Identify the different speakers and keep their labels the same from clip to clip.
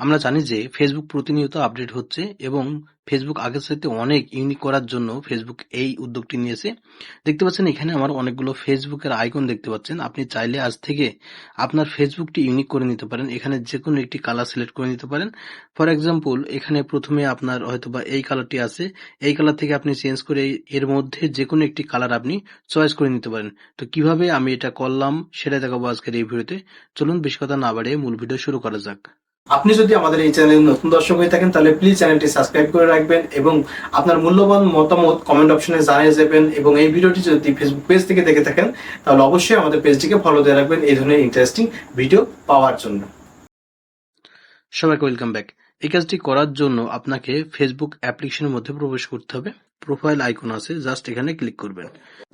Speaker 1: আমরা জানি যে ফেসবুক প্রতিনিয়ত আপডেট হচ্ছে এবং ফেসবুক আগের চাইতে অনেক ইউনিক করার জন্য ফেসবুক এই উদ্যোগটি নিয়েছে। দেখতে পাচ্ছেন এখানে আমার অনেকগুলো ফেসবুকের আইকন দেখতে পাচ্ছেন। আপনি চাইলে আজ থেকে আপনার ফেসবুকটি ইউনিক করে নিতে পারেন। এখানে যে কোনো একটি কালার সিলেক্ট করে নিতে পারেন। ফর এক্সাম্পল এখানে প্রথমে আপনার হয়তোবা এই কালারটি আছে, এই কালার থেকে আপনি চেঞ্জ করে এর মধ্যে যে কোনো একটি কালার আপনি চয়েস করে নিতে পারেন। তো কিভাবে আমি এটা করলাম সেটা দেখাবো আজকের এই ভিডিওতে। চলুন বেশি কথা না বাড়িয়ে মূল ভিডিও শুরু করা যাক।
Speaker 2: আপনি যদি আমাদের এই চ্যানেলে নতুন দর্শক হয়ে থাকেন তাহলে প্লিজ চ্যানেলটি সাবস্ক্রাইব করে রাখবেন এবং আপনার মূল্যবান মতামত কমেন্ট অপশনে জানিয়ে যাবেন। এবং এই ভিডিওটি যদি ফেসবুক পেজ থেকে দেখে থাকেন তাহলে অবশ্যই আমাদের পেজটিকে ফলো দিয়ে রাখবেন এই ধরনের ইন্টারেস্টিং ভিডিও পাওয়ার জন্য।
Speaker 1: সবাইকে ওয়েলকাম ব্যাক। এই কাজটি করার জন্য আপনাকে ফেসবুক অ্যাপ্লিকেশনের মধ্যে প্রবেশ করতে হবে। প্রোফাইল আইকন আছে, জাস্ট এখানে ক্লিক করবেন।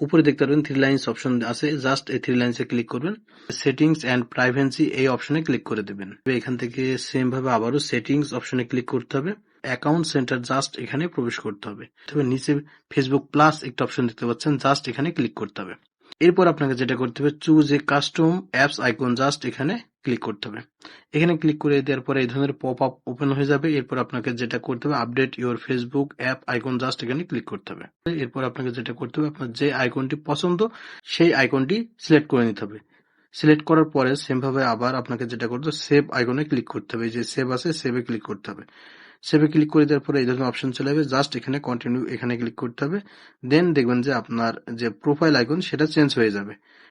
Speaker 1: উপরে দেখতে পারবেন থ্রি লাইন্স অপশন আছে, জাস্ট এই থ্রি লাইন্সে ক্লিক করবেন। সেটিংস অ্যান্ড প্রাইভেসি এই অপশনে ক্লিক করে দেবেন। এখান থেকে সেম ভাবে আবারও সেটিংস অপশনে ক্লিক করতে হবে। অ্যাকাউন্ট সেন্টার জাস্ট এখানে প্রবেশ করতে হবে। তবে নিচে ফেসবুক প্লাস একটা অপশন দেখতে পাচ্ছেন, জাস্ট এখানে ক্লিক করতে হবে। এরপর আপনাকে যেটা করতে হবে, choose a custom apps icon, just এখানে ক্লিক করতে হবে। এখানে ক্লিক করে দেওয়ার পরে এই ধরনের পপ আপ ওপেন হয়ে যাবে। এরপর আপনাকে যেটা করতে হবে, update your Facebook app icon, just এখানে ক্লিক করতে হবে। এরপর আপনাকে যেটা করতে হবে, আপনার যে আইকনটি পছন্দ সেই আইকনটি সিলেক্ট করে নিতে হবে। সিলেক্ট করার পরে সেম ভাবে আবার আপনাকে যেটা করতে হবে, সেভ আইকনে ক্লিক করতে হবে। এই যে সেভ আছে, সেভে ক্লিক করতে হবে। সেভে ক্লিক করে দেওয়ার পরে এই ধরনের অপশন চলে যাবে, জাস্ট এখানে কন্টিনিউ এখানে ক্লিক করতে হবে। দেন দেখবেন যে আপনার যে প্রোফাইল আইকন সেটা চেঞ্জ হয়ে যাবে।